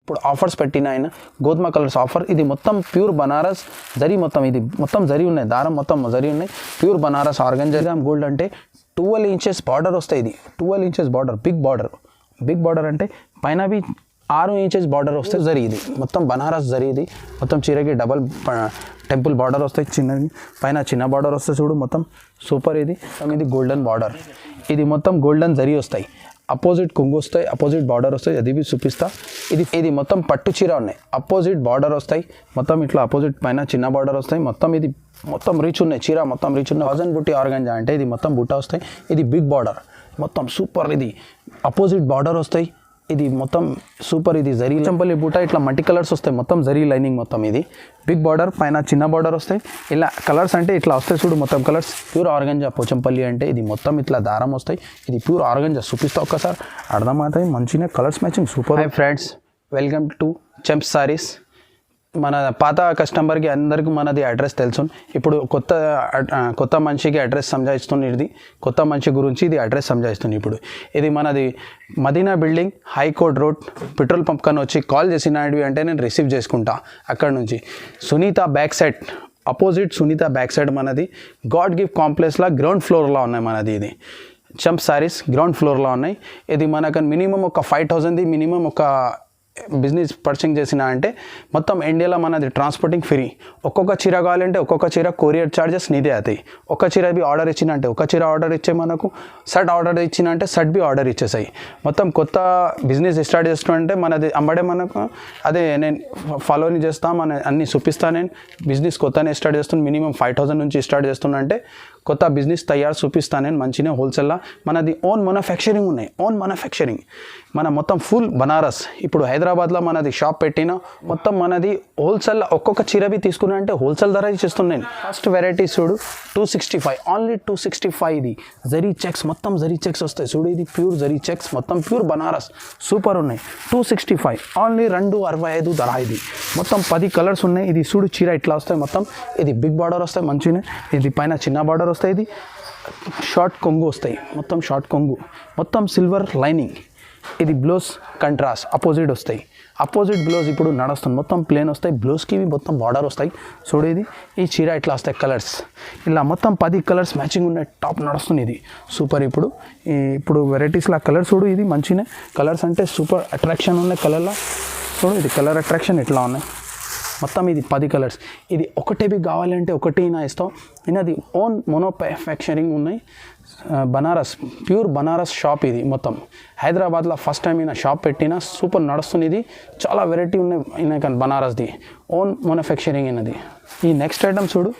ఇప్పుడు ఆఫర్స్ పెట్టిన ఆయన గోధుమ కలర్స్ ఆఫర్. ఇది మొత్తం ప్యూర్ బనారస్ జరీ, మొత్తం ఇది మొత్తం జరీ ఉన్నాయి, దారం మొత్తం జరీ ఉన్నాయి. ప్యూర్ బనారస్ ఆర్గంజా గోల్డ్ అంటే 12 ఇంచెస్ బార్డర్ వస్తాయి. ఇది 12 ఇంచెస్ బార్డర్, బిగ్ బార్డర్ అంటే పైన బి 6 ఇంచెస్ బార్డర్ వస్తే జరీ. ఇది మొత్తం బనారస్ జరీ. ఇది మొత్తం చీరకి డబల్ టెంపుల్ బార్డర్ వస్తాయి, చిన్నది పైన చిన్న బార్డర్ వస్తాయి చూడు, మొత్తం సూపర్. ఇది గోల్డెన్ బార్డర్, ఇది మొత్తం గోల్డెన్ జరీ వస్తాయి. అపోజిట్ కొంగు వస్తాయి, అపోజిట్ బార్డర్ వస్తాయి, అది బి చూపిస్తా. ఇది మొత్తం పట్టు చీర ఉన్నాయి, అపోజిట్ బార్డర్ వస్తాయి, మొత్తం ఇట్లా అపోజిట్ పైన చిన్న బార్డర్ వస్తాయి. మొత్తం ఇది మొత్తం రీచ్ ఉన్నాయి, చీర మొత్తం రీచ్ ఉన్నాయి. 1000 బుట్టి ఆర్గంజా అంటే ఇది మొత్తం బుట్ట వస్తాయి. ఇది బిగ్ బార్డర్ మొత్తం సూపర్. ఇది అపోజిట్ బార్డర్ వస్తాయి, ఇది మొత్తం సూపర్. ఇది జరీ చంపల్లి బూట, ఇట్లా మల్టీ కలర్స్ వస్తాయి, మొత్తం జరీ లైనింగ్ మొత్తం. ఇది బిగ్ బార్డర్ పైన చిన్న బార్డర్ వస్తాయి. ఇలా కలర్స్ అంటే ఇట్లా వస్తాయి చూడు, మొత్తం కలర్స్. ప్యూర్ ఆర్గంజా పోచంపల్లి అంటే ఇది మొత్తం ఇట్లా దారం వస్తాయి. ఇది ప్యూర్ ఆర్గంజా చూపిస్తా ఒక్కసారి, అర్థమవుతాయి. మంచిగా colours matching super. Hi friends, welcome to చెంప్స్ సారీస్. మన పాత కస్టమర్కి అందరికీ మనది అడ్రస్ తెలుసు. ఇప్పుడు కొత్త మనిషికి అడ్రస్ సంజాయిస్తుంది. ఇది కొత్త మనిషి గురించి ఇది అడ్రస్ సంజాయిస్తుంది. ఇప్పుడు ఇది మనది Madina building, high court road, petrol pump కన్నా వచ్చి కాల్ చేసినవి అంటే నేను రిసీవ్ చేసుకుంటా. అక్కడ నుంచి Sunitha back side, opposite Sunitha back side మనది గాడ్ గిఫ్ట్ కాంప్లెక్స్లో గ్రౌండ్ ఫ్లోర్లో ఉన్నాయి మనది. ఇది చెంప్స్ సారీస్ గ్రౌండ్ ఫ్లోర్లో ఉన్నాయి. ఇది మనకు మినిమం ఒక 5000 మినిమం ఒక బిజినెస్ పర్చేంగ్ చేసిన అంటే మొత్తం ఇండియాలో మనది ట్రాన్స్పోర్టింగ్ ఫ్రీ. ఒక్కొక్క చీర కావాలంటే ఒక్కొక్క చీర కొరియర్ ఛార్జెస్ నీదే అవుతాయి. ఒక చీర బి ఆర్డర్ ఇచ్చిన అంటే ఒక చీర ఆర్డర్ ఇచ్చే, మనకు షర్ట్ ఆర్డర్ ఇచ్చిన అంటే షర్ట్ బి ఆర్డర్ ఇచ్చేసాయి. మొత్తం కొత్త బిజినెస్ స్టార్ట్ చేస్తుంటే మనది అంబడే మనకు అదే నేను ఫాలోని చేస్తా, మన అన్నీ చూపిస్తాను. నేను బిజినెస్ కొత్తనే స్టార్ట్ చేస్తాను, మినిమం 5000 నుంచి స్టార్ట్ చేస్తున్నా అంటే కొత్త బిజినెస్ తయారు చూపిస్తాను నేను మంచిగా. హోల్సేల్లో మనది ఓన్ మ్యానుఫ్యాక్చరింగ్ ఉన్నాయి, ఓన్ మ్యానుఫ్యాక్చరింగ్ మన మొత్తం ఫుల్ బనారస్. ఇప్పుడు హైదరాబాద్లో మనది షాప్ పెట్టిన మొత్తం మనది హోల్సేల్. ఒక్కొక్క చీర బి తీసుకున్నా అంటే హోల్సేల్ ధర ఇచ్చేస్తున్నాను. ఫస్ట్ వెరైటీ చూడు 265, ఓన్లీ 265. ఇది జరీ చెక్స్, మొత్తం జరీ చెక్స్ వస్తాయి చూడు. ఇది ప్యూర్ జరీ చెక్స్, మొత్తం ప్యూర్ బనారస్ సూపర్ ఉన్నాయి. 265 ఓన్లీ 265 ధర. ఇది మొత్తం 10 కలర్స్ ఉన్నాయి. ఇది చూడు చీర ఇట్లా వస్తాయి మొత్తం. ఇది బిగ్ బార్డర్ వస్తాయి మంచిగా, ఇది పైన చిన్న బార్డర్ వస్తాయి. ఇది షార్ట్ కొంగు వస్తాయి, మొత్తం షార్ట్ కొంగు, మొత్తం సిల్వర్ లైనింగ్. ఇది బ్లౌజ్ కంట్రాస్ట్ అపోజిట్ వస్తాయి. అపోజిట్ బ్లౌజ్ ఇప్పుడు నడుస్తుంది, మొత్తం ప్లేన్ వస్తాయి. బ్లౌజ్కి మొత్తం బార్డర్ వస్తాయి చూడు. ఇది ఈ చీర ఇట్లా వస్తాయి కలర్స్, ఇలా మొత్తం 10 కలర్స్ మ్యాచింగ్ ఉన్నాయి. టాప్ నడుస్తుంది ఇది సూపర్. ఇప్పుడు వెరైటీస్లో కలర్స్ చూడు. ఇది మంచిగా కలర్స్ అంటే సూపర్ అట్రాక్షన్ ఉన్నాయి కలర్లో చూడు. ఇది కలర్ అట్రాక్షన్ ఇట్లా ఉన్నాయి మొత్తం. ఇది 10 కలర్స్. ఇది ఒకటే బి కావాలంటే ఒకటి నా ఇస్తాం. ఇది ఓన్ మ్యానుఫ్యాక్చరింగ్ ఉన్నాయి. Banaras pure Banaras shop. ఇది మొత్తం హైదరాబాద్లో ఫస్ట్ టైం ఈయన షాప్ పెట్టిన, సూపర్ నడుస్తుంది. ఇది చాలా వెరైటీ ఉన్నాయి కానీ బనారస్ది ఓన్ మ్యానుఫ్యాక్చరింగ్ అయినది. ఈ నెక్స్ట్ ఐటమ్ చూడు,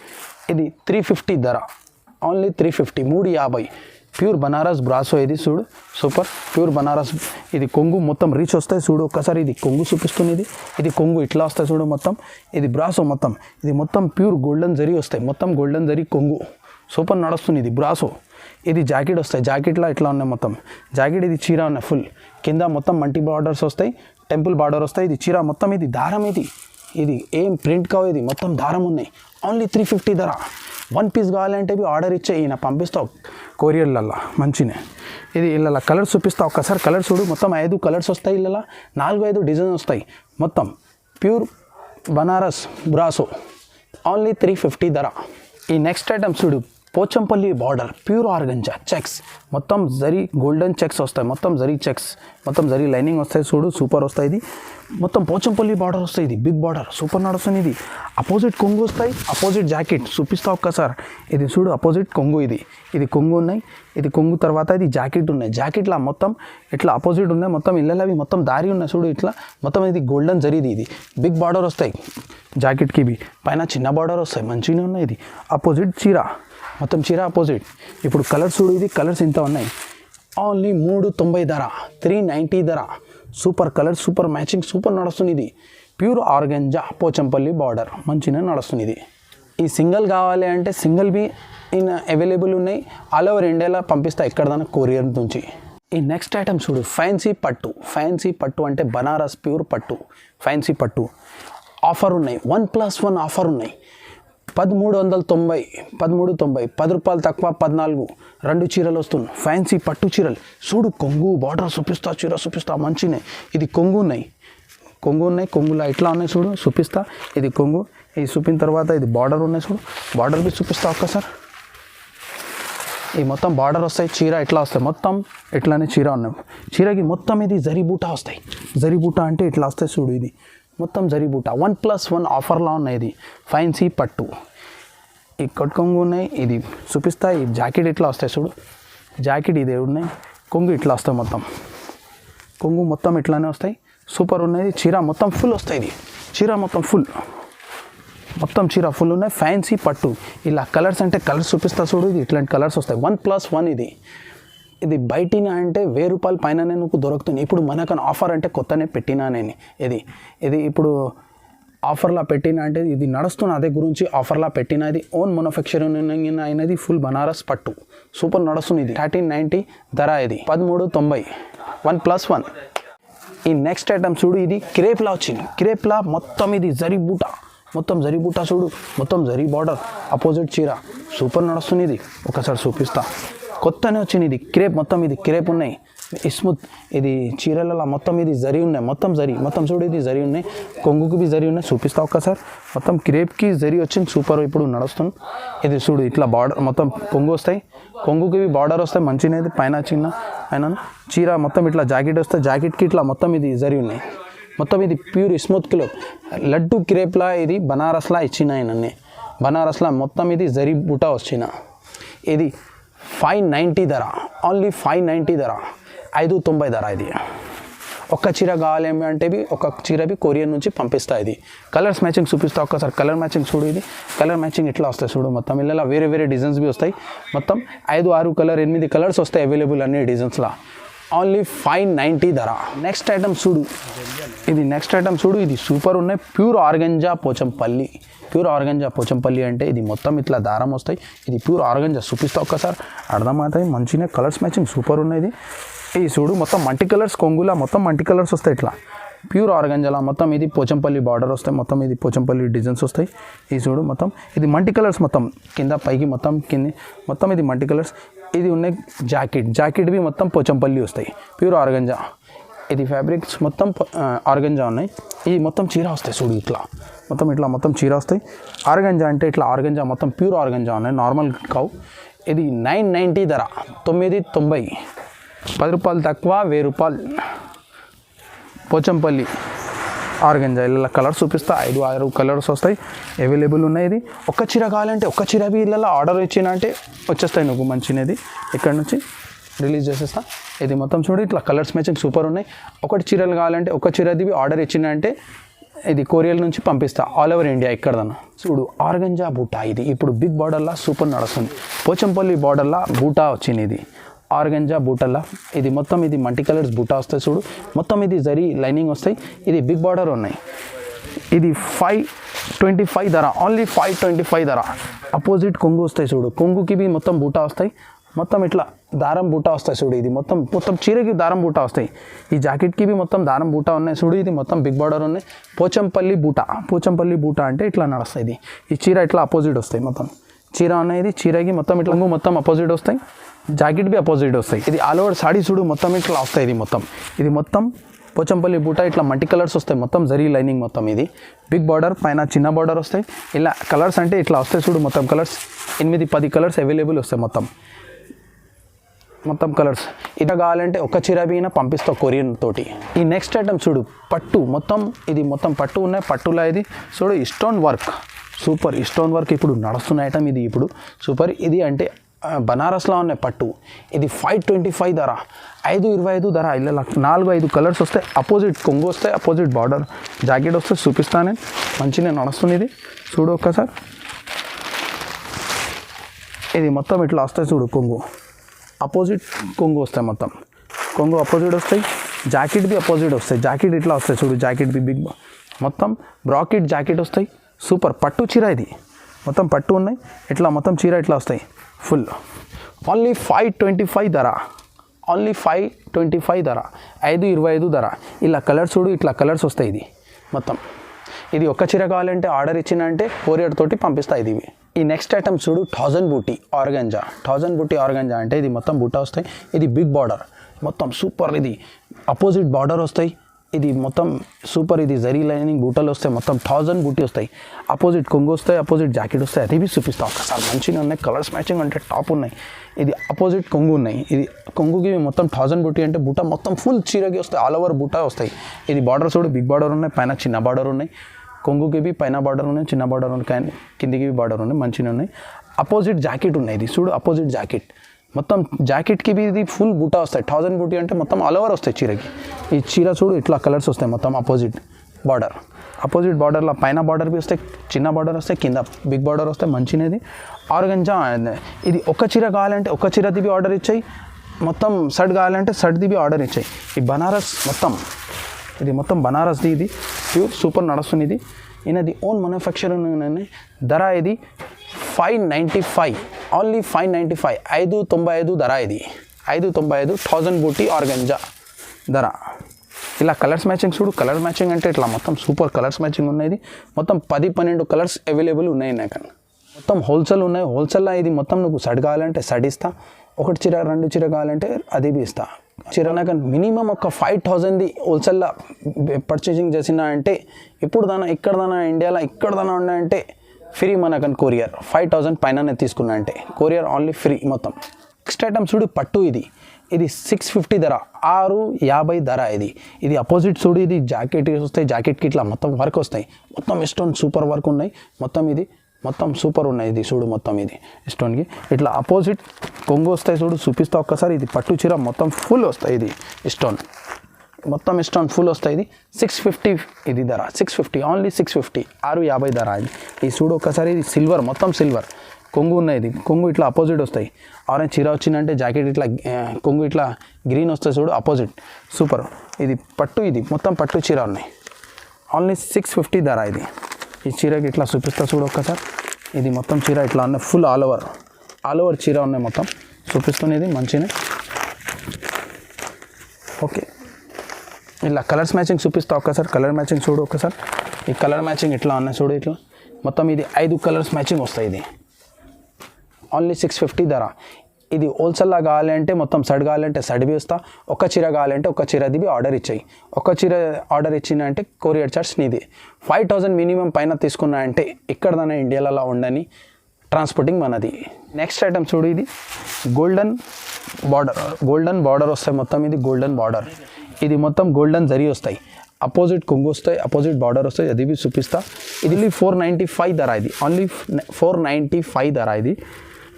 ఇది 350 ధర, ఓన్లీ 350, 350 ప్యూర్ బనారస్ బ్రాసో. ఇది చూడు సూపర్ ప్యూర్ బనారస్. ఇది కొంగు మొత్తం రీచ్ వస్తాయి చూడు. ఒక్కసారి ఇది కొంగు చూపిస్తుంది. ఇది కొంగు ఇట్లా వస్తాయి చూడు మొత్తం. ఇది బ్రాసో మొత్తం. ఇది మొత్తం ప్యూర్ గోల్డెన్ జరీ వస్తాయి, మొత్తం గోల్డెన్ జరీ కొంగు సూపర్ నడుస్తుంది. ఇది బ్రాసో. ఇది జాకెట్ వస్తాయి, జాకెట్లో ఇట్లా ఉన్నాయి మొత్తం జాకెట్. ఇది చీర ఉన్నాయి ఫుల్ కింద మొత్తం మల్టీ బార్డర్స్ వస్తాయి, టెంపుల్ బార్డర్ వస్తాయి. ఇది చీర మొత్తం. ఇది దారం, ఇది ఏం ప్రింట్ కావు, ఇది మొత్తం దారం ఉన్నాయి. ఓన్లీ 350 ధర. 1 పీస్ కావాలంటే ఆర్డర్ ఇచ్చే ఈయన పంపిస్తావు కొరియర్లల్లో మంచిగా. ఇది ఇళ్ళ కలర్స్ చూపిస్తా ఒక్కసారి. కలర్స్ చూడు, మొత్తం 5 కలర్స్ వస్తాయి. ఇళ్ళ 4-5 డిజైన్స్ వస్తాయి మొత్తం. ప్యూర్ బనారస్ బ్రాసో, ఓన్లీ 350 ధర. ఈ నెక్స్ట్ ఐటమ్ చూడు, Pochampally border pure organza checks, మొత్తం జరీ గోల్డెన్ చెక్స్ వస్తాయి, మొత్తం జరీ చెక్స్, మొత్తం జరీ లైనింగ్ వస్తాయి చూడు సూపర్ వస్తాయి. ఇది మొత్తం పోచంపల్లి బార్డర్ వస్తాయి. ఇది బిగ్ బార్డర్ సూపర్ నడుస్తుంది. ఇది అపోజిట్ కొంగు వస్తాయి, అపోజిట్ జాకెట్ చూపిస్తా ఒక్కసారి. ఇది చూడు అపోజిట్ కొంగు. ఇది కొంగు ఉన్నాయి. ఇది కొంగు తర్వాత ఇది జాకెట్ ఉన్నాయి. జాకెట్లో మొత్తం ఇట్లా అపోజిట్ ఉన్నాయి మొత్తం. ఇళ్ళవి అవి మొత్తం దారి ఉన్నాయి చూడు ఇట్లా మొత్తం. ఇది గోల్డెన్ జరీది. ఇది బిగ్ బార్డర్ వస్తాయి జాకెట్కి. ఇవి పైన చిన్న బార్డర్ వస్తాయి మంచిగానే ఉన్నాయి. ఇది అపోజిట్ చీర, మొత్తం చీర అపోజిట్. ఇప్పుడు కలర్స్ చూడు. ఇది కలర్స్ ఇంత ఉన్నాయి. ఓన్లీ 390 ధర, 390 ధర. Super colour, super matching, super నడుస్తుంది. ఇది ప్యూర్ ఆర్గంజా పోచంపల్లి బార్డర్ మంచిగా నడుస్తుంది. ఇది ఈ సింగిల్ కావాలి అంటే సింగిల్ బి ఇన్ అవైలబుల్ ఉన్నాయి. ఆల్ ఓవర్ ఇండియాలో పంపిస్తా ఎక్కడదన్నా కొరియర్ నుంచి. ఈ నెక్స్ట్ ఐటమ్ చూడు, ఫ్యాన్సీ పట్టు. ఫ్యాన్సీ పట్టు అంటే బనారస్ ప్యూర్ పట్టు, ఫ్యాన్సీ పట్టు. ఆఫర్ ఉన్నాయి, 1+1 ఆఫర్ ఉన్నాయి. 1390, 1390, 10 రూపాయలు తక్కువ 14. 2 చీరలు వస్తున్నాయి ఫ్యాన్సీ పట్టు చీరలు చూడు. కొంగు బార్డర్ చూపిస్తా, చీర చూపిస్తా మంచినే. ఇది కొంగు ఉన్నాయి, కొంగు ఉన్నాయి, కొంగులో ఇట్లా ఉన్నాయి చూడు చూపిస్తా. ఇది కొంగు, ఇది చూపిన తర్వాత ఇది బార్డర్ ఉన్నాయి చూడు, బార్డర్ బి చూపిస్తా ఒక్కసారి. ఈ మొత్తం బార్డర్ వస్తాయి, చీర ఇట్లా వస్తాయి, మొత్తం ఇట్లానే చీర ఉన్నాయి. చీరకి మొత్తం ఇది జరీ బూటా వస్తాయి. జరీ బూటా అంటే ఇట్లా వస్తాయి చూడు, ఇది మొత్తం జరీ బూటా 1+1 ఆఫర్లా ఉన్నాయి. ఇది ఫ్యాన్సీ పట్టు, ఈ కొంగు ఉన్నాయి. ఇది చూపిస్తా. ఈ జాకెట్ ఇట్లా వస్తాయి చూడు, జాకెట్ ఇది ఉన్నాయి, కొంగు ఇట్లా వస్తాయి, మొత్తం కొంగు మొత్తం ఇట్లానే వస్తాయి. సూపర్ ఉన్నది. చీర మొత్తం ఫుల్ వస్తాయి. ఇది చీర మొత్తం ఫుల్, మొత్తం చీర ఫుల్ ఉన్నాయి. ఫ్యాన్సీ పట్టు. ఇలా కలర్స్ అంటే కలర్స్ చూపిస్తా చూడు, ఇది ఇట్లాంటి కలర్స్ వస్తాయి. 1+1 ఇది బయటిన అంటే ₹1000 పైననే నువ్వు దొరుకుతుంది. ఇప్పుడు మనకన్నా ఆఫర్ అంటే కొత్తనే పెట్టినా నేను. ఇది ఇప్పుడు ఆఫర్లా పెట్టిన అంటే ఇది నడుస్తున్న అదే గురించి ఆఫర్లా పెట్టిన. ఇది ఓన్ మ్యానుఫ్యాక్చరింగ్ అయినది, ఫుల్ బనారస్ పట్టు సూపర్ నడుస్తుంది. ఇది 1390 ధర. ఇది 1390, 1+1. ఈ నెక్స్ట్ ఐటమ్ చూడు, ఇది క్రేప్లా వచ్చింది. క్రేప్లా మొత్తం ఇది జరీ బూటా, మొత్తం జరీ బూటా చూడు, మొత్తం జరీ బార్డర్, అపోజిట్ చీర సూపర్ నడుస్తుంది. ఇది ఒకసారి చూపిస్తా. కొత్తనే వచ్చింది ఇది క్రేప్, మొత్తం ఇది క్రేప్ ఉన్నాయి. స్మూత్ ఇది చీరలలో మొత్తం ఇది జరీ ఉన్నాయి, మొత్తం జరీ, మొత్తం చూడు ఇది జరీ ఉన్నాయి. కొంగుకి బి జరీ ఉన్నాయి, చూపిస్తా ఒక్కసారి. మొత్తం క్రేప్కి జరీ వచ్చింది, సూపర్ ఇప్పుడు నడుస్తుంది. ఇది చూడు ఇట్లా బార్డర్, మొత్తం కొంగు వస్తాయి, కొంగుకి బి బార్డర్ వస్తాయి మంచిగా. ఇది పైన చిన్న పైన చీర మొత్తం ఇట్లా జాకెట్ వస్తాయి, జాకెట్కి ఇట్లా మొత్తం ఇది జరీ ఉన్నాయి. మొత్తం ఇది ప్యూర్ స్మూత్ కిలో లడ్డు క్రేప్లా. ఇది బనారస్లా ఇచ్చిన ఆయననే, బనారస్లా మొత్తం ఇది జరీ బూటా వచ్చిన. ఇది 590 ధర, ఓన్లీ 590 ధర, 590 ధర. ఇది ఒక్క చీర కావాలి అంటే ఒక చీర కొరియర్ నుంచి పంపిస్తా. ఇది కలర్స్ మ్యాచింగ్ చూపిస్తా ఒక్కసారి. కలర్ మ్యాచింగ్ చూడు, ఇది కలర్ మ్యాచింగ్ ఇట్లా వస్తాయి చూడు. మొత్తం ఇలా వేరే వేరే డిజైన్స్ బి వస్తాయి. మొత్తం 5, 6 కలర్ 8 కలర్స్ వస్తాయి అవైలబుల్ అన్ని డిజైన్స్లా. ఓన్లీ 590 ధర. నెక్స్ట్ ఐటమ్ చూడు, ఇది నెక్స్ట్ ఐటమ్ చూడు, ఇది సూపర్ ఉన్నాయి. Pure organza Pochampally. Pure organza Pochampally అంటే ఇది మొత్తం ఇట్లా దారం వస్తాయి. ఇది ప్యూర్ ఆర్గంజా చూపిస్తా ఒక్కసారి, అర్థమవుతాయి. మంచిగా కలర్స్ మ్యాచింగ్ సూపర్ ఉన్నాయి. ఇది చూడు మొత్తం మల్టీ కలర్స్, కొంగులా మొత్తం మల్టీ కలర్స్ వస్తాయి. ఇట్లా ప్యూర్ ఆర్గంజాలా మొత్తం ఇది పోచంపల్లి బార్డర్ వస్తాయి, మొత్తం ఇది పోచంపల్లి డిజైన్స్ వస్తాయి. ఇది చూడు మొత్తం ఇది మల్టీ కలర్స్, మొత్తం కింద పైకి మొత్తం కింద మొత్తం ఇది మల్టీ కలర్స్. ఇది ఉన్నాయి జాకెట్ బి మొత్తం పోచంపల్లి వస్తాయి, ప్యూర్ ఆర్గంజా. ఇది ఫ్యాబ్రిక్స్ మొత్తం ఆర్గంజా ఉన్నాయి. ఇది మొత్తం చీర వస్తాయి చూడు, ఇట్లా మొత్తం ఇట్లా మొత్తం చీర వస్తాయి. ఆర్గంజా అంటే ఇట్లా ఆర్గంజా మొత్తం ప్యూర్ ఆర్గంజా ఉన్నాయి, నార్మల్ కావు. ఇది 990 ధర, 990, ₹10 తక్కువ, ₹1000. పోచంపల్లి ఆర్గంజా. ఇలా కలర్స్ చూపిస్తా, 5, 6 కలర్స్ వస్తాయి అవైలబుల్ ఉన్నాయి. ఇది ఒక్క చీర కావాలంటే ఒక్క చీర బి ఇలా ఆర్డర్ ఇచ్చిన అంటే వచ్చేస్తాయి నువ్వు మంచినది. ఇక్కడ నుంచి రిలీజ్ చేసేస్తా. ఇది మొత్తం చూడు ఇట్లా కలర్స్ మ్యాచింగ్ సూపర్ ఉన్నాయి. ఒకటి చీరలు కావాలంటే ఒక చీరది ఆర్డర్ ఇచ్చిన అంటే ఇది కొరియర్ నుంచి పంపిస్తా, ఆల్ ఓవర్ ఇండియా ఎక్కడదన్నా. చూడు ఆర్గంజా బూటా. ఇది ఇప్పుడు బిగ్ బార్డర్లా సూపర్ నడుస్తుంది. పోచంపల్లి బార్డర్లా బూటా వచ్చింది. ఇది ఆర్గంజా బూటల్లా ఇది మొత్తం ఇది మల్టీ కలర్స్ బూటా వస్తాయి చూడు, మొత్తం ఇది జరీ లైనింగ్ వస్తాయి. ఇది బిగ్ బార్డర్ ఉన్నాయి. ఇది 525 ధర, ఓన్లీ 525 ధర. అపోజిట్ కొంగు వస్తాయి చూడు, కొంగుకి బి మొత్తం బూటా వస్తాయి, మొత్తం ఇట్లా దారం బూటా వస్తాయి చూడు. ఇది మొత్తం చీరకి దారం బూటా వస్తాయి. ఈ జాకెట్కి బి మొత్తం దారం బూటా ఉన్నాయి చూడు. ఇది మొత్తం బిగ్ బార్డర్ ఉన్నాయి. పోచంపల్లి బూటా. పోచంపల్లి బూటా అంటే ఇట్లా నడుస్తాయి. ఇది ఈ చీర ఇట్లా అపోజిట్ వస్తాయి, మొత్తం చీర ఉన్నాయి. ఇది చీరకి మొత్తం ఇట్లా మొత్తం అపోజిట్ వస్తాయి, జాకెట్ బి అపోజిట్ వస్తాయి. ఇది ఆల్ ఓవర్ సాడీ చూడు మొత్తం ఇట్లా వస్తాయి. ఇది మొత్తం పోచంపల్లి బూటా ఇట్లా మల్టీ కలర్స్ వస్తాయి, మొత్తం జరీ లైనింగ్. మొత్తం ఇది బిగ్ బార్డర్ పైన చిన్న బార్డర్ వస్తాయి. ఇలా కలర్స్ అంటే ఇట్లా వస్తాయి చూడు, మొత్తం కలర్స్ 8-10 కలర్స్ అవైలబుల్ వస్తాయి. మొత్తం కలర్స్ ఇట్లా కావాలంటే ఒక చీర బిన పంపిస్తా కొరియర్ తోటి. ఈ నెక్స్ట్ ఐటమ్ చూడు పట్టు, మొత్తం ఇది మొత్తం పట్టు ఉన్నాయి. పట్టులా ఇది చూడు stone work, super stone work ఇప్పుడు నడుస్తున్న ఐటమ్. ఇది ఇప్పుడు సూపర్. ఇది అంటే బనారస్లో ఉన్నాయి పట్టు. ఇది 525 ధర, 525 ధర. ఇలా 4-5 కలర్స్ వస్తాయి. అపోజిట్ కొంగు వస్తాయి, అపోజిట్ బార్డర్ జాకెట్ వస్తాయి. చూపిస్తాను మంచిగా నడుస్తుంది. ఇది చూడు ఒక్కసారి. ఇది మొత్తం ఇట్లా వస్తాయి చూడు, కొంగు అపోజిట్ కొంగు వస్తాయి, మొత్తం కొంగు అపోజిట్ వస్తాయి. జాకెట్ బి అపోజిట్ వస్తాయి, జాకెట్ ఇట్లా వస్తాయి చూడు, జాకెట్ బి బిగ్ మొత్తం బ్రాకెట్ జాకెట్ వస్తాయి. సూపర్ పట్టు చీర. ఇది మొత్తం పట్టు ఉన్నాయి. ఇట్లా మొత్తం చీర ఇట్లా వస్తాయి ఫుల్. ఓన్లీ 525 ధర, ఓన్లీ 525 ధర, 525 ధర. ఇలా కలర్స్ చూడు, ఇట్లా కలర్స్ వస్తాయి. ఇది మొత్తం ఇది ఒక్క చీర కావాలంటే ఆర్డర్ ఇచ్చిన అంటే కొరియర్ తోటి పంపిస్తాయి. ఇది ఈ నెక్స్ట్ ఐటమ్ చూడు 1000 బూటీ ఆర్గంజా. 1000 బూటీ ఆర్గంజా అంటే ఇది మొత్తం బూటా వస్తాయి. ఇది బిగ్ బార్డర్ మొత్తం సూపర్. ఇది అపోజిట్ బార్డర్ వస్తాయి, ఇది మొత్తం సూపర్. ఇది జరీ లైనింగ్ బూటలు వస్తాయి, మొత్తం 1000 బూటీ వస్తాయి. అపోజిట్ కొంగు వస్తాయి, అపోజిట్ జాకెట్ వస్తాయి. అది బి చూపిస్తా ఒకసారి. మంచిగా ఉన్నాయి, కలర్స్ మ్యాచింగ్ అంటే టాప్ ఉన్నాయి. ఇది అపోజిట్ కొంగు ఉన్నాయి. ఇది కొంగుకి మొత్తం 1000 బూటీ అంటే బూట మొత్తం ఫుల్ చీరకి వస్తాయి, ఆల్ ఓవర్ బూటా వస్తాయి. ఇది బార్డర్ చూడు, బిగ్ బార్డర్ ఉన్నాయి, పైన చిన్న బార్డర్ ఉన్నాయి. కొంగుకి బి పైన బార్డర్ ఉన్నాయి, చిన్న బార్డర్ ఉన్నాయి, కానీ కిందికి బార్డర్ ఉన్నాయి, మంచిగా ఉన్నాయి. అపోజిట్ జాకెట్ ఉన్నాయి. ఇది చూడు అపోజిట్ జాకెట్, మొత్తం జాకెట్కి బి ఇది ఫుల్ బూటా వస్తాయి. 1000 బూటీ అంటే మొత్తం ఆల్ ఓవర్ వస్తాయి చీరకి. ఈ చీర చూడు ఇట్లా కలర్స్ వస్తాయి, మొత్తం అపోజిట్ బార్డర్. అపోజిట్ బార్డర్లో పైన బార్డర్ బి వస్తాయి, చిన్న బార్డర్ వస్తాయి, కింద బిగ్ బార్డర్ వస్తాయి. మంచినది ఆర్గంజా. ఇది ఒక చీర కావాలంటే ఒక చీరది బి ఆర్డర్ ఇచ్చాయి, మొత్తం షర్ట్ కావాలంటే షర్ట్ది బి ఆర్డర్ ఇచ్చాయి. ఈ బనారస్ మొత్తం, ఇది మొత్తం బనారస్ది. ఇది ప్యూర్ సూపర్ నడుస్తుంది. ఇది ఈయనది ఓన్ మ్యానుఫ్యాక్చరింగ్. ధర ఇది 595, ఓన్లీ 595, 595 ధర. ఇది 595, 1000 బూటీ ఆర్గంజా ధర. ఇలా కలర్స్ మ్యాచింగ్ చూడు, కలర్ మ్యాచింగ్ అంటే ఇట్లా మొత్తం సూపర్ కలర్స్ మ్యాచింగ్ ఉన్నాయి. మొత్తం 10-12 కలర్స్ అవైలబుల్ ఉన్నాయి నాకు. మొత్తం హోల్సేల్ ఉన్నాయి. హోల్సేల్లో ఇది మొత్తం నువ్వు షర్ట్ కావాలంటే షర్ట్ ఇస్తా, ఒకటి చీర 2 చీర కావాలంటే అది బి ఇస్తా. చీర నాకు మినిమం ఒక 5000 హోల్సేల్లో పర్చేసింగ్ చేసిన అంటే ఇప్పుడు దానా ఇక్కడ దానా ఇండియాలో ఇక్కడ దానా ఉన్నాయంటే ఫ్రీ మనకని కొరియర్. 5000 పైన తీసుకున్నా అంటే కొరియర్ ఓన్లీ ఫ్రీ మొత్తం. నెక్స్ట్ ఐటమ్ చూడు పట్టు. ఇది 650 ధర, 650 ధర. ఇది అపోజిట్ చూడు, ఇది జాకెట్ వస్తాయి, జాకెట్కి ఇట్లా మొత్తం వర్క్ వస్తాయి, మొత్తం స్టోన్ సూపర్ వర్క్ ఉన్నాయి. మొత్తం ఇది మొత్తం సూపర్ ఉన్నాయి. ఇది చూడు మొత్తం ఇది స్టోన్కి ఇట్లా అపోజిట్ కొంగు వస్తాయి. చూడు చూపిస్తా ఒక్కసారి. ఇది పట్టు చీర మొత్తం ఫుల్ వస్తాయి. ఇది స్టోన్ మొత్తం స్టోన్ ఫుల్ వస్తాయి. ఇది 650 ఇది ధర, 650 ఓన్లీ 650, 650 ధర. ఇది చూడు ఒక్కసారి. ఇది సిల్వర్, మొత్తం సిల్వర్ కొంగు ఉన్నాయి. ఇది కొంగు ఇట్లా అపోజిట్ వస్తాయి. ఆరెంజ్ చీర వచ్చిందంటే జాకెట్ ఇట్లా కొంగు ఇట్లా గ్రీన్ వస్తాయి. చూడు అపోజిట్ సూపర్. ఇది పట్టు, ఇది మొత్తం పట్టు చీర ఉన్నాయి. ఓన్లీ 650 ధర. ఈ చీరకి ఇట్లా చూపిస్తా చూడు ఒక్కసారి. ఇది మొత్తం చీర ఇట్లా ఉన్నాయి, ఫుల్ ఆల్ ఓవర్ చీర ఉన్నాయి, మొత్తం చూపిస్తున్నది మంచిగా. ఓకే, ఇలా కలర్స్ మ్యాచింగ్ చూపిస్తా ఒక్కసారి. కలర్ మ్యాచింగ్ చూడు ఒక్కసారి. ఈ కలర్ మ్యాచింగ్ ఇట్లా ఉన్నాయి చూడు ఇట్లా మొత్తం. ఇది 5 కలర్స్ మ్యాచింగ్ వస్తాయి. ఇది ఓన్లీ 650 ధర. ఇది హోల్సేల్లా కావాలంటే మొత్తం షర్ట్ కావాలంటే షర్ట్ బి వస్తా, ఒక చీర కావాలంటే ఒక చీరది బి ఆర్డర్ ఇచ్చాయి. ఒక చీర ఆర్డర్ ఇచ్చిన అంటే కొరియర్ చార్జ్ నీది. 5000 మినిమం పైన తీసుకున్నా అంటే ఎక్కడదైనా ఇండియాలో ఉండని ట్రాన్స్పోర్టింగ్ మనది. నెక్స్ట్ ఐటమ్ చూడు. ఇది గోల్డెన్ బార్డర్ వస్తాయి మొత్తం. ఇది గోల్డెన్ బార్డర్. ఇది మొత్తం గోల్డెన్ జరీ వస్తాయి, అపోజిట్ కొంగు వస్తాయి, అపోజిట్ బార్డర్ వస్తాయి. అది బి చూపిస్తా. ఇది 495 ధర. ఇది ఓన్లీ 495 ధర. ఇది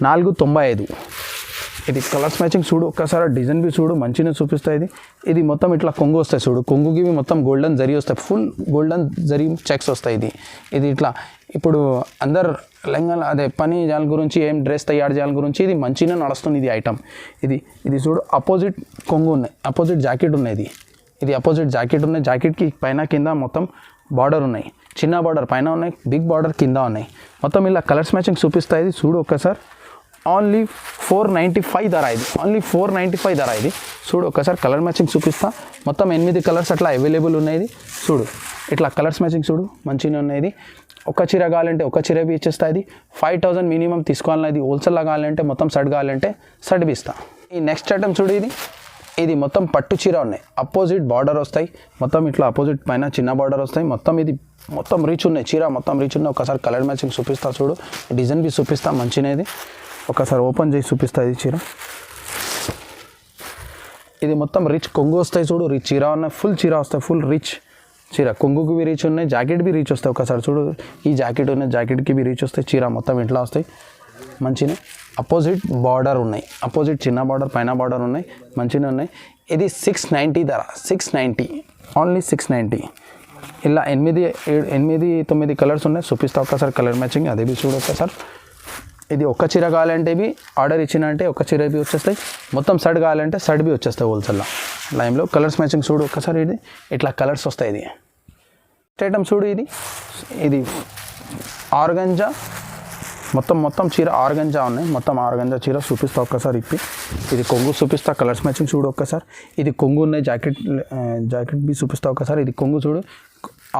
495. ఇది కలర్స్ మ్యాచింగ్ చూడు ఒక్కసారి. డిజైన్ బి చూడు మంచిగా చూపిస్తాయి. ఇది మొత్తం ఇట్లా కొంగు వస్తాయి చూడు. కొంగుకి మొత్తం గోల్డెన్ జరీ వస్తాయి, ఫుల్ గోల్డెన్ జరీ చెక్స్ వస్తాయి. ఇది ఇట్లా ఇప్పుడు అందరు లెంగల్ అదే పని చేయాల గురించి, ఏం డ్రెస్ తయారు చేయాల గురించి ఇది మంచిగా నడుస్తుంది. ఇది ఐటమ్ ఇది చూడు. అపోజిట్ కొంగు ఉన్నాయి, అపోజిట్ జాకెట్ ఉన్నాయి. ఇది అపోజిట్ జాకెట్ ఉన్నాయి. జాకెట్కి పైన కింద మొత్తం బార్డర్ ఉన్నాయి, చిన్న బార్డర్ పైన ఉన్నాయి, బిగ్ బార్డర్ కింద ఉన్నాయి. మొత్తం ఇలా కలర్స్ మ్యాచింగ్ చూపిస్తాయి. ఇది చూడు ఒక్కసారి. ఓన్లీ 495 ధర. ఇది ఓన్లీ 495 ధర. ఇది చూడు ఒక్కసారి. కలర్ మ్యాచింగ్ చూపిస్తా. మొత్తం 8 కలర్స్ అట్లా అవైలబుల్ ఉన్నాయి. చూడు ఇట్లా కలర్స్ మ్యాచింగ్ చూడు మంచిగా ఉన్నాయి. ఒక చీర కావాలంటే ఒక చీర బి ఇచ్చేస్తా. ఇది 5000 మినిమం తీసుకోవాలి. ఇది హోల్సేల్లా కావాలంటే మొత్తం షర్ట్ కావాలంటే షర్ట్ బి ఇస్తా. ఈ నెక్స్ట్ ఐటమ్ చూడు. ఇది మొత్తం పట్టు చీర ఉన్నాయి, అపోజిట్ బార్డర్ వస్తాయి, మొత్తం ఇట్లా అపోజిట్ పైన చిన్న బార్డర్ వస్తాయి. మొత్తం ఇది మొత్తం రీచ్ ఉన్నాయి, చీర మొత్తం రీచ్ ఉన్నాయి. ఒకసారి కలర్ మ్యాచింగ్ చూపిస్తా చూడు. డిజైన్ బి చూపిస్తా మంచిగా. ఒకసారి ఓపెన్ చేసి చూపిస్తా. ఇది చీర, ఇది మొత్తం రిచ్ కొంగు వస్తాయి చూడు. రిచ్ చీర ఉన్నాయి, ఫుల్ చీర వస్తాయి, ఫుల్ రిచ్ చీర. కొంగుకి బి రీచ్ ఉన్నాయి, జాకెట్ బి రీచ్ వస్తాయి. ఒకసారి చూడు. ఈ జాకెట్ ఉన్నాయి, జాకెట్కి బి రీచ్ వస్తాయి. చీర మొత్తం ఇట్లా వస్తాయి మంచిగా. అపోజిట్ బార్డర్ ఉన్నాయి, అపోజిట్ చిన్న బార్డర్ పైన బార్డర్ ఉన్నాయి, మంచిగా ఉన్నాయి. ఇది 690 ధర. 690 ఓన్లీ 690. ఇలా 8-9 కలర్స్ ఉన్నాయి. చూపిస్తా ఒకసారి కలర్ మ్యాచింగ్. అదే బి చూడు ఒకసారి. ఇది ఒక చీర కావాలంటే బి ఆర్డర్ ఇచ్చిన అంటే ఒక చీర బి వచ్చేస్తాయి. మొత్తం షర్ట్ కావాలంటే షర్ట్ బి వచ్చేస్తాయి హోల్సేల్లో లైన్లో. కలర్స్ మ్యాచింగ్ చూడు ఒకసారి. ఇది ఇట్లా కలర్స్ వస్తాయి. ఇది ఐటమ్ చూడు. ఇది ఆర్గంజా మొత్తం చీర ఆర్గంజా ఉన్నాయి. మొత్తం ఆర్గంజా చీర చూపిస్తా ఒక్కసారి ఇప్పి. ఇది కొంగు చూపిస్తా. కలర్స్ మ్యాచింగ్ చూడు ఒక్కసారి. ఇది కొంగు ఉన్నాయి, జాకెట్ బి చూపిస్తా ఒకసారి. ఇది కొంగు చూడు.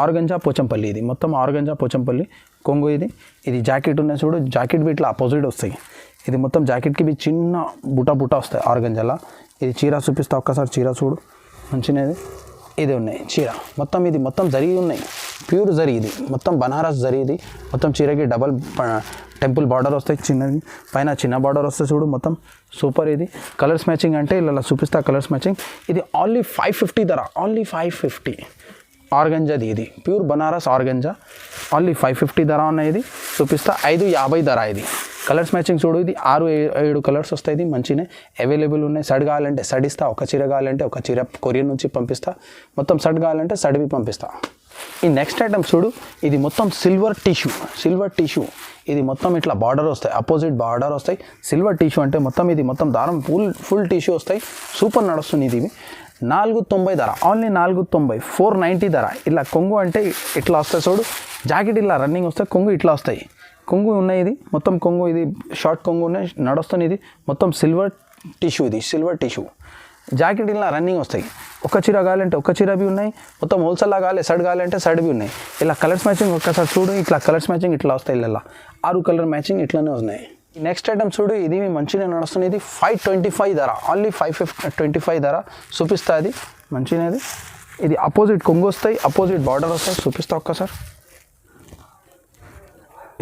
ఆర్గంజా పోచంపల్లి. ఇది మొత్తం ఆర్గంజా పోచంపల్లి కొంగు. ఇది జాకెట్ ఉన్నాయి చూడు. జాకెట్ బి ఇట్లా అపోజిట్ వస్తాయి. ఇది మొత్తం జాకెట్కి బి చిన్న బుటా వస్తాయి ఆర్గంజాలా. ఇది చీర చూపిస్తా ఒక్కసారి. చీర చూడు మంచిగా. ఇది ఉన్నాయి చీర మొత్తం, ఇది మొత్తం జరీ ఉన్నాయి, ప్యూర్ జరీ, ఇది మొత్తం బనారస్ జరీ, ఇది మొత్తం చీరకి డబల్ టెంపుల్ బార్డర్ వస్తాయి, చిన్నది పైన చిన్న బార్డర్ వస్తాయి చూడు, మొత్తం సూపర్. ఇది కలర్స్ మ్యాచింగ్ అంటే ఇలా చూపిస్తా కలర్స్ మ్యాచింగ్. ఇది ఓన్లీ 550 ధర, ఓన్లీ 550. ఆర్గంజాది ఇది ప్యూర్ బనారస్ ఆర్గంజా, ఓన్లీ 550 ధర ఉన్నాయి. ఇది చూపిస్తా 550 ధర. ఇది కలర్స్ మ్యాచింగ్ చూడు, ఇది 6-7 కలర్స్ వస్తాయి, ఇది మంచినే అవైలబుల్ ఉన్నాయి. సడ్ కావాలంటే సడ్ ఇస్తా, ఒక చీర కావాలంటే ఒక చీర కొరియర్ నుంచి పంపిస్తా, మొత్తం సడ్ కావాలంటే సడ్వి పంపిస్తా. ఈ నెక్స్ట్ ఐటమ్ చూడు, ఇది మొత్తం సిల్వర్ టిష్యూ, ఇది మొత్తం ఇట్లా బార్డర్ వస్తాయి, అపోజిట్ బార్డర్ వస్తాయి. సిల్వర్ టిష్యూ అంటే మొత్తం ఇది మొత్తం దారం ఫుల్ టిష్యూ వస్తాయి, సూపర్ నడుస్తుంది. ఇది 490 ధర, ఓన్లీ 490, 490 ధర. ఇలా కొంగు అంటే ఇట్లా వస్తాయి చూడు, జాకెట్ ఇలా రన్నింగ్ వస్తాయి, కొంగు ఇట్లా వస్తాయి, కొంగు ఉన్నాయి. ఇది మొత్తం కొంగు, ఇది షార్ట్ కొంగు ఉన్నాయి నడుస్తుంది. ఇది మొత్తం సిల్వర్ టిష్యూ, ఇది సిల్వర్ టిష్యూ, జాకెట్ ఇలా రన్నింగ్ వస్తాయి. ఒక చీర కావాలంటే ఒక చీర బి ఉన్నాయి, మొత్తం హోల్సేల్లా కావాలి, సడ్ కావాలంటే సడ్ బి ఉన్నాయి. ఇలా కలర్స్ మ్యాచింగ్ ఒక్కసారి చూడు, ఇట్లా కలర్స్ మ్యాచింగ్ ఇట్లా వస్తాయి, ఇలా 6 కలర్ మ్యాచింగ్ ఇట్లానే ఉన్నాయి. నెక్స్ట్ ఐటమ్ చూడు, ఇది మంచిగా నడుస్తుంది. ఇది 525 ధర, ఓన్లీ 525 ధర. చూపిస్తా అది మంచిగా. ఇది అపోజిట్ కొంగు వస్తాయి, అపోజిట్ బార్డర్ వస్తాయి, చూపిస్తా ఒక్కసారి.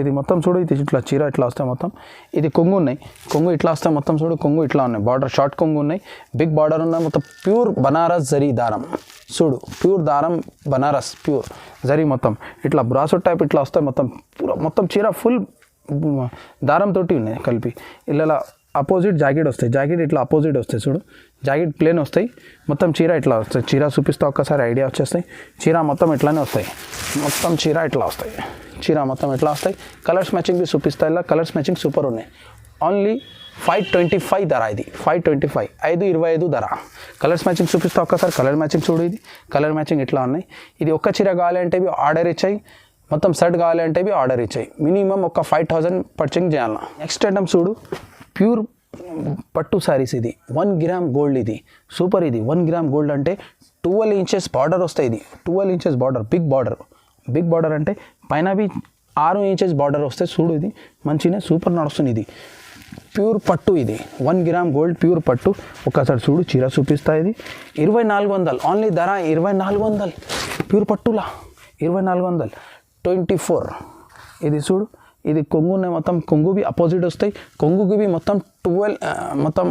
ఇది మొత్తం చూడు, ఇది ఇట్లా చీర ఇట్లా వస్తాయి మొత్తం. ఇది కొంగు ఉన్నాయి, కొంగు ఇట్లా వస్తాయి మొత్తం చూడు, కొంగు ఇట్లా ఉన్నాయి, బార్డర్ షార్ట్ కొంగు ఉన్నాయి, బిగ్ బార్డర్ ఉన్నాయి, మొత్తం ప్యూర్ బనారస్ జరీ దారం చూడు, ప్యూర్ దారం బనారస్ ప్యూర్ జరీ, మొత్తం ఇట్లా బ్రాసో టైప్ ఇట్లా వస్తాయి మొత్తం. మొత్తం చీర ఫుల్ దారంతో ఉన్నాయి కలిపి. ఇలా అపోజిట్ జాకెట్ వస్తాయి, జాకెట్ ఇట్లా అపోజిట్ వస్తాయి చూడు, జాకెట్ ప్లేన్ వస్తాయి, మొత్తం చీర ఇట్లా వస్తాయి. చీర చూపిస్తా ఒక్కసారి, ఐడియా వచ్చేస్తాయి. చీర మొత్తం ఇట్లానే వస్తాయి, మొత్తం చీర ఇట్లా వస్తాయి, చీర మొత్తం ఇట్లా వస్తాయి. కలర్స్ మ్యాచింగ్ చూపిస్తా, ఇలా కలర్స్ మ్యాచింగ్ సూపర్ ఉన్నాయి. ఓన్లీ 525 ధర. ఇది 525, 525 ధర. కలర్స్ మ్యాచింగ్ చూపిస్తా ఒక్కసారి, కలర్ మ్యాచింగ్ చూడు, ఇది కలర్ మ్యాచింగ్ ఇట్లా ఉన్నాయి. ఇది ఒక్క చీర కావాలంటే ఆర్డర్ ఇచ్చాయి, మొత్తం సెట్ కావాలంటే ఆర్డర్ ఇచ్చాయి. మినిమం ఒక 5000 పర్చేంగ్ చేయాలి. నెక్స్ట్ ఐటమ్ చూడు, ప్యూర్ పట్టు శారీస్. ఇది 1 గ్రామ్ గోల్డ్, ఇది సూపర్. ఇది 1 గ్రామ్ గోల్డ్ అంటే 12 ఇంచెస్ బార్డర్ వస్తాయి. ఇది 12 ఇంచెస్ బార్డర్, బిగ్ బార్డర్ అంటే పైన బి 6 ఇంచెస్ బార్డర్ వస్తాయి చూడు, ఇది మంచిగా సూపర్ నడుస్తుంది. ఇది ప్యూర్ పట్టు, ఇది 1 గ్రామ్ గోల్డ్ ప్యూర్ పట్టు. ఒకసారి చూడు, చీర చూపిస్తా. ఇది 2400, ఓన్లీ ధర 2400, ప్యూర్ పట్టులా 2400, 24. ఇది చూడు, ఇది కొంగు ఉన్నాయి, మొత్తం కొంగు బి అపోజిట్ వస్తాయి, కొంగుకి బి మొత్తం 12, మొత్తం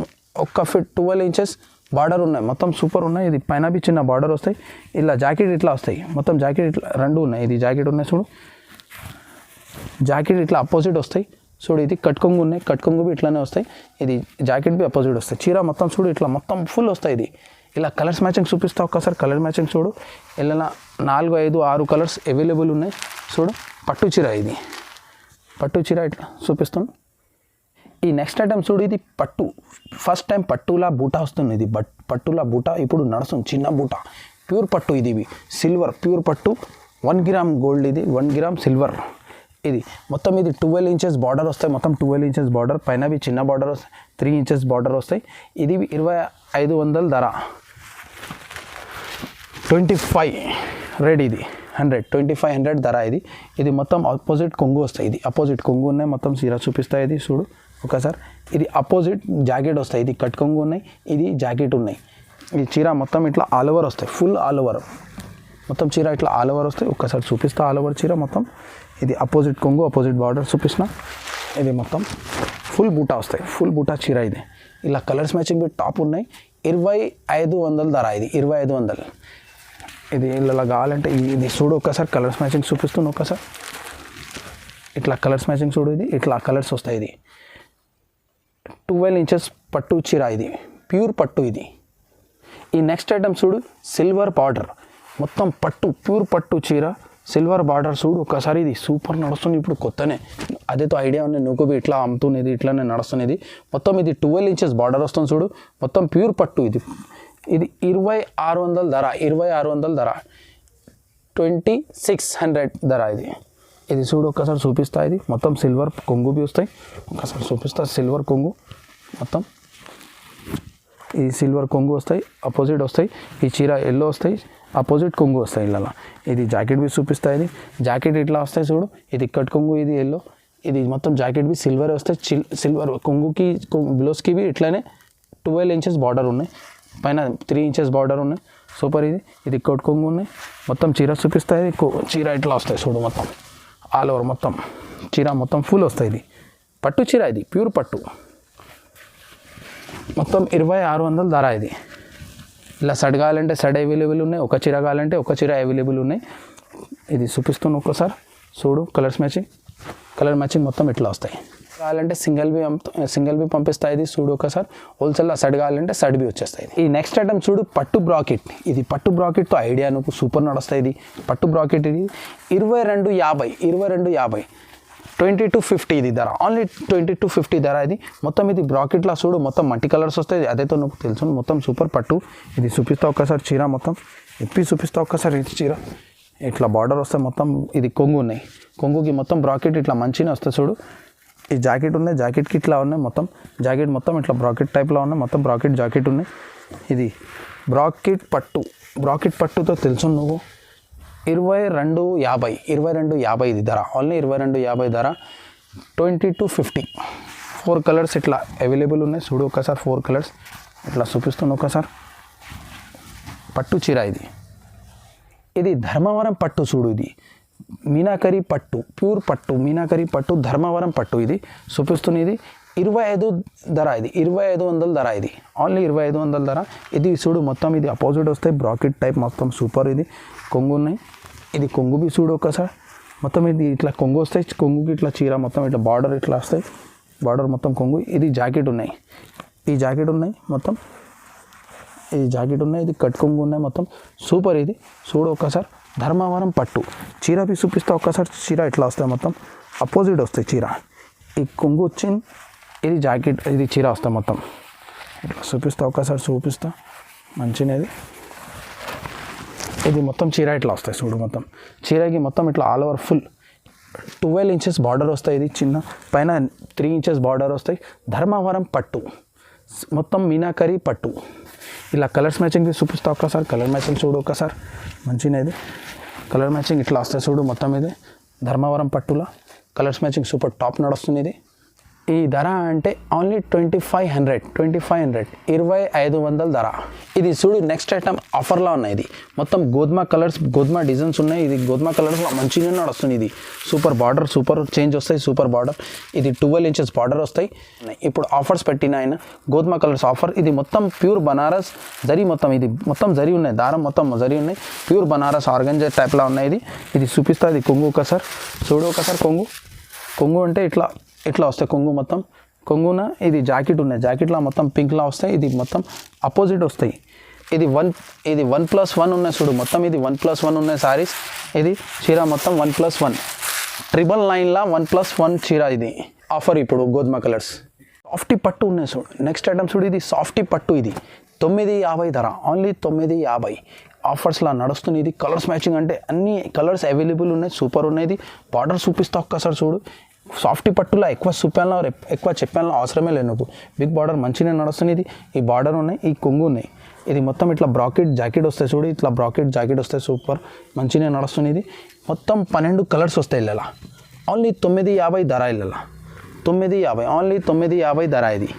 ఒక్క ఫిట్ 12 ఇంచెస్ బార్డర్ ఉన్నాయి, మొత్తం సూపర్ ఉన్నాయి. ఇది పైన బి చిన్న బార్డర్ వస్తాయి, ఇలా జాకెట్ ఇట్లా వస్తాయి, మొత్తం జాకెట్ ఇట్లా రెండు ఉన్నాయి. ఇది జాకెట్ ఉన్నాయి చూడు, జాకెట్ ఇట్లా అపోజిట్ వస్తాయి చూడు. ఇది కట్ కొంగు ఉన్నాయి, కట్ కొంగు బి ఇట్లానే వస్తాయి. ఇది జాకెట్ బి అపోజిట్ వస్తాయి. చీర మొత్తం చూడు, ఇట్లా మొత్తం ఫుల్ వస్తాయి. ఇది ఇలా కలర్స్ మ్యాచింగ్ చూపిస్తా ఒక్కసారి, కలర్ మ్యాచింగ్ చూడు. ఇలా 4, 5, 6 కలర్స్ అవైలబుల్ ఉన్నాయి చూడు. పట్టు చీర, ఇది పట్టు చీర ఇట్లా చూపిస్తాను. ఈ నెక్స్ట్ ఐటమ్ చూడు, ఇది పట్టు, ఫస్ట్ టైం పట్టులా బూటా వస్తుంది. ఇది పట్టులా బూటా ఇప్పుడు నడుస్తుంది, చిన్న బూటా, ప్యూర్ పట్టు. ఇది సిల్వర్ ప్యూర్ పట్టు, 1 గ్రామ్ గోల్డ్, ఇది 1 గ్రామ్ సిల్వర్. ఇది మొత్తం ఇది 12 ఇంచెస్ బార్డర్ వస్తాయి, మొత్తం 12 ఇంచెస్ బార్డర్, పైన చిన్న బార్డర్ వస్తాయి, 3 ఇంచెస్ బార్డర్ వస్తాయి. ఇది 2500 ధర, 25 రెడ్. ఇది 2500 ధర. ఇది మొత్తం అపోజిట్ కొంగు వస్తాయి. ఇది అపోజిట్ కొంగు ఉన్నాయి, మొత్తం చీర చూపిస్తాయి. ఇది చూడు ఒకసారి, ఇది అపోజిట్ జాకెట్ వస్తాయి. ఇది కట్ కొంగు ఉన్నాయి, ఇది జాకెట్ ఉన్నాయి. ఈ చీర మొత్తం ఇట్లా ఆల్ ఓవర్ వస్తాయి, ఫుల్ ఆల్ ఓవర్, మొత్తం చీర ఇట్లా ఆల్ ఓవర్ వస్తాయి. ఒక్కసారి చూపిస్తా ఆల్ ఓవర్ చీర మొత్తం. ఇది అపోజిట్ కొంగు, అపోజిట్ బార్డర్ చూపిస్తున్నా. ఇది మొత్తం ఫుల్ బూటా వస్తాయి, ఫుల్ బూటా చీర. ఇది ఇలా కలర్స్ మ్యాచింగ్ టాప్ ఉన్నాయి. 2500 ధర. ఇది 2500. ఇది ఇలా కావాలంటే ఇది చూడు ఒక్కసారి, కలర్స్ మ్యాచింగ్ చూపిస్తున్నాను ఒక్కసారి. ఇట్లా కలర్స్ మ్యాచింగ్ చూడు, ఇది ఇట్లా కలర్స్ వస్తాయి. ఇది 12 ఇంచెస్ పట్టు చీర, ఇది ప్యూర్ పట్టు. ఇది ఈ నెక్స్ట్ ఐటమ్ చూడు, సిల్వర్ బార్డర్, మొత్తం పట్టు, ప్యూర్ పట్టు చీర, సిల్వర్ బార్డర్ చూడు ఒక్కసారి. ఇది సూపర్ నడుస్తుంది ఇప్పుడు కొత్తనే, అదేతో ఐడియా ఉంది. నువ్వు ఇట్లా అమ్ముతున్నది, ఇట్లానే నడుస్తున్నది. మొత్తం ఇది 12 ఇంచెస్ బార్డర్ వస్తుంది చూడు, మొత్తం ప్యూర్ పట్టు. ఇది 2600 ధర, 2600 ధర, 2600 ధర. ఇది చూడు ఒక్కసారి చూపిస్తా. ఇది మొత్తం సిల్వర్ కొంగు బి వస్తాయి, ఒకసారి చూపిస్తా. సిల్వర్ కొంగు మొత్తం, ఈ సిల్వర్ కొంగు వస్తాయి, అపోజిట్ వస్తాయి. ఈ చీర ఎల్లో వస్తాయి, అపోజిట్ కొంగు వస్తాయి. ఇలా ఇది జాకెట్ బి చూపిస్తాయి. ఇది జాకెట్ ఇట్లా వస్తాయి చూడు, ఇది కట్ కొంగు, ఇది ఎల్లో. ఇది మొత్తం జాకెట్ బి సిల్వర్ వస్తాయి. సిల్వర్ కొంగుకి బ్లౌజ్కి బి ఇట్లానే 12 ఇంచెస్ బార్డర్ ఉన్నాయి, పైన 3 ఇంచెస్ బార్డర్ ఉన్నాయి. సూపర్. ఇది కోట్ కొంగు ఉన్నాయి. మొత్తం చీర చూపిస్తాయి. చీర ఇట్లా వస్తాయి చూడు, మొత్తం ఆల్ ఓవర్ మొత్తం చీర మొత్తం ఫుల్ వస్తాయి. ఇది పట్టు చీర, ఇది ప్యూర్ పట్టు. మొత్తం 2600 ధర. ఇది ఇలా సడ్ కావాలంటే సడ్ అవైలబుల్ ఉన్నాయి, ఒక చీర కావాలంటే ఒక చీర అవైలబుల్ ఉన్నాయి. ఇది చూపిస్తున్నా ఒక్కసారి చూడు. కలర్ మ్యాచింగ్ మొత్తం ఇట్లా వస్తాయి. కావాలంటే సింగిల్ బి పంపిస్తాయి. ఇది చూడు ఒకసారి. హోల్సేల్లో సడ్ కావాలంటే సడ్ బి వచ్చేస్తాయి. ఈ నెక్స్ట్ ఐటమ్ చూడు, పట్టు బ్రాకెట్. ఇది పట్టు బ్రాకెట్తో ఐడియా నువ్వు సూపర్ నడుస్తాయి. ఇది పట్టు బ్రాకెట్. ఇది 2250 2250 ఇది ధర. ఓన్లీ 2250 ధర. ఇది మొత్తం ఇది బ్రాకెట్లా చూడు, మొత్తం మల్టీ కలర్స్ వస్తాయి. అదేతో నువ్వు తెలుసు, మొత్తం సూపర్ పట్టు. ఇది చూపిస్తా ఒక్కసారి చీర మొత్తం ఇప్పి చూపిస్తా ఒక్కసారి. ఇది చీర ఇట్లా బార్డర్ వస్తాయి. మొత్తం ఇది కొంగు ఉన్నాయి. కొంగుకి మొత్తం బ్రాకెట్ ఇట్లా మంచిగా వస్తాయి చూడు. ఈ జాకెట్ ఉన్నాయి, జాకెట్కి ఇట్లా ఉన్నాయి. మొత్తం జాకెట్ మొత్తం ఇట్లా బ్రాకెట్ టైప్లో ఉన్నాయి. మొత్తం బ్రాకెట్ జాకెట్ ఉన్నాయి. ఇది బ్రాకెట్ పట్టుతో తెలుసు నువ్వు. 2250 ఇది ధర. ఓన్లీ 2250 ధర. 2250. 4 కలర్స్ ఇట్లా అవైలబుల్ ఉన్నాయి చూడు ఒకసారి. 4 కలర్స్ ఇట్లా చూపిస్తున్నా ఒకసారి. పట్టు చీర. ఇది ధర్మవరం పట్టు చూడు. ఇది మీనాకరి పట్టు, ప్యూర్ పట్టు, మీనాకరి పట్టు, ధర్మవరం పట్టు. ఇది చూపిస్తుంది. ఇది 25 ధర. ఇది 2500 ధర. ఇది ఓన్లీ 2500 ధర. ఇది చూడు మొత్తం ఇది అపోజిట్ వస్తాయి. బ్రాకెట్ టైప్ మొత్తం సూపర్. ఇది కొంగు ఉన్నాయి. ఇది కొంగు బి చూడు ఒకసారి. మొత్తం ఇది ఇట్లా కొంగు వస్తాయి. కొంగుకి ఇట్లా చీర మొత్తం ఇట్లా బార్డర్ ఇట్లా వస్తాయి. బార్డర్ మొత్తం కొంగు. ఇది జాకెట్ ఉన్నాయి. ఈ జాకెట్ ఉన్నాయి మొత్తం. ఇది జాకెట్ ఉన్నాయి. ఇది కట్ కొంగు ఉన్నాయి మొత్తం సూపర్. ఇది చూడు ఒకసారి. ధర్మవరం పట్టు చీర బి చూపిస్తా ఒక్కసారి. చీర ఇట్లా వస్తాయి మొత్తం అపోజిట్ వస్తాయి చీర. ఈ కొంగు వచ్చింది. ఇది జాకెట్, ఇది చీర వస్తాయి మొత్తం ఇట్లా చూపిస్తా ఒక్కసారి. చూపిస్తా మంచినది. ఇది మొత్తం చీర ఇట్లా వస్తాయి చూడు. మొత్తం చీరకి మొత్తం ఇట్లా all over full 12 inches border వస్తాయి. ఇది చిన్న పైన 3 ఇంచెస్ బార్డర్ వస్తాయి. ధర్మవరం పట్టు మొత్తం మీనాకరి పట్టు. ఇలా కలర్స్ మ్యాచింగ్ చూపిస్తా ఒక్కసారి. కలర్ మ్యాచింగ్ చూడు ఒకసారి. మంచినది కలర్ మ్యాచింగ్ ఇట్లా వస్తాయి చూడు. మొత్తం ఇది ధర్మవరం పట్టులో కలర్స్ మ్యాచింగ్ సూపర్ టాప్ నడుస్తుంది. ఇది ఈ ధర అంటే ఓన్లీ 2500 2500 ధర. ఇది చూడు నెక్స్ట్ ఐటమ్ ఆఫర్లో ఉన్నాయి. ఇది మొత్తం గోధుమ కలర్స్, గోధుమ డిజైన్స్ ఉన్నాయి. ఇది గోధుమ కలర్స్లో మంచిగా నడుస్తుంది. ఇది సూపర్ బార్డర్, సూపర్ చేంజ్ వస్తాయి. Super border. ఇది 12 ఇంచెస్ బార్డర్ వస్తాయి. ఇప్పుడు ఆఫర్స్ పెట్టిన ఆయన గోధుమ కలర్స్ ఆఫర్. ఇది మొత్తం ప్యూర్ బనారస్ జరీ. మొత్తం ఇది మొత్తం జరీ ఉన్నాయి. దారం మొత్తం జరీ ఉన్నాయి. ప్యూర్ బనారస్ ఆర్గంజా టైప్లో ఉన్నాయి. ఇది చూపిస్తా. ఇది కొంగు ఒకసారి చూడు ఒకసారి. కొంగు అంటే ఇట్లా వస్తాయి కొంగు మొత్తం. కొంగున ఇది జాకెట్ ఉన్నాయి. జాకెట్లో మొత్తం పింక్లా వస్తాయి. ఇది మొత్తం అపోజిట్ వస్తాయి. ఇది 1+1 ఉన్నాయి చూడు. మొత్తం ఇది 1+1 ఉన్నాయి సారీస్. ఇది చీర మొత్తం 1+1 999లా 1+1 చీర. ఇది ఆఫర్ ఇప్పుడు గోధుమ కలర్స్. సాఫ్టీ పట్టు ఉన్నాయి చూడు. నెక్స్ట్ ఐటమ్ చూడు. ఇది సాఫ్టీ పట్టు. ఇది 950 ధర. ఓన్లీ 950 ఆఫర్స్లా నడుస్తుంది. ఇది కలర్స్ మ్యాచింగ్ అంటే అన్ని కలర్స్ అవైలబుల్ ఉన్నాయి. సూపర్ ఉన్నాయి. ఇది బార్డర్ చూపిస్తా ఒక్కసారి చూడు. సాఫ్టీ పట్టులో ఎక్కువ చూపాను, ఎక్కువ చెప్పాను అవసరమే లేదు నువ్వు. బిగ్ బార్డర్ మంచిగా నడుస్తుంది. ఇది ఈ బార్డర్ ఉన్నాయి. ఈ కొంగు ఉన్నాయి. ఇది మొత్తం ఇట్లా బ్రాకెట్ జాకెట్ వస్తాయి చూడు. ఇట్లా బ్రాకెట్ జాకెట్ వస్తాయి. సూపర్ మంచిగా నడుస్తుంది. ఇది మొత్తం 12 కలర్స్ వస్తాయి. ఇలా ఓన్లీ 950 ధర. ఇలా 950 ఓన్లీ 950 ధర. ఇది